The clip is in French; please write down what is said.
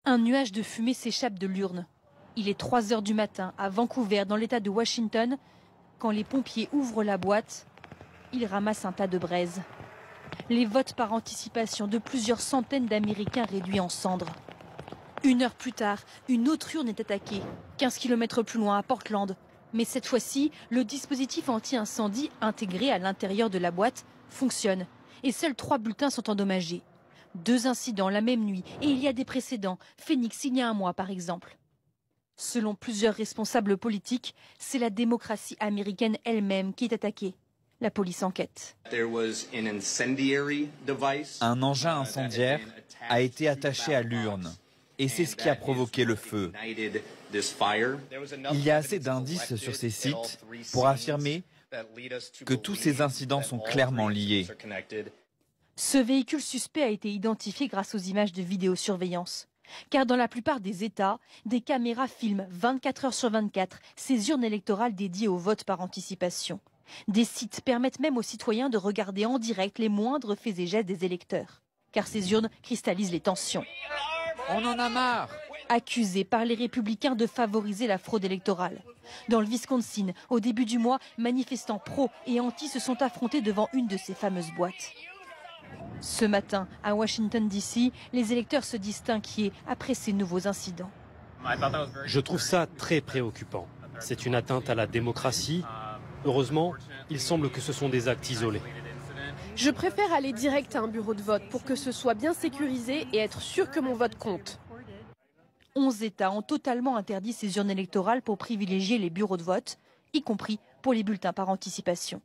Un nuage de fumée s'échappe de l'urne. Il est 3 h du matin à Vancouver, dans l'État de Washington. Quand les pompiers ouvrent la boîte, ils ramassent un tas de braises. Les votes par anticipation de plusieurs centaines d'Américains réduits en cendres. 1 heure plus tard, une autre urne est attaquée, 15 km plus loin à Portland. Mais cette fois-ci, le dispositif anti-incendie intégré à l'intérieur de la boîte fonctionne. Et seuls 3 bulletins sont endommagés. 2 incidents la même nuit, et il y a des précédents. Phoenix, il y a un mois par exemple. Selon plusieurs responsables politiques, c'est la démocratie américaine elle-même qui est attaquée. La police enquête. Un engin incendiaire a été attaché à l'urne et c'est ce qui a provoqué le feu. Il y a assez d'indices sur ces sites pour affirmer que tous ces incidents sont clairement liés. Ce véhicule suspect a été identifié grâce aux images de vidéosurveillance. Car dans la plupart des États, des caméras filment 24 heures sur 24 ces urnes électorales dédiées au vote par anticipation. Des sites permettent même aux citoyens de regarder en direct les moindres faits et gestes des électeurs. Car ces urnes cristallisent les tensions. On en a marre! Accusés par les républicains de favoriser la fraude électorale. Dans le Wisconsin, au début du mois, manifestants pro et anti se sont affrontés devant une de ces fameuses boîtes. Ce matin, à Washington DC, les électeurs se disent inquiets après ces nouveaux incidents. Je trouve ça très préoccupant. C'est une atteinte à la démocratie. Heureusement, il semble que ce sont des actes isolés. Je préfère aller direct à un bureau de vote pour que ce soit bien sécurisé et être sûr que mon vote compte. 11 États ont totalement interdit ces urnes électorales pour privilégier les bureaux de vote, y compris pour les bulletins par anticipation.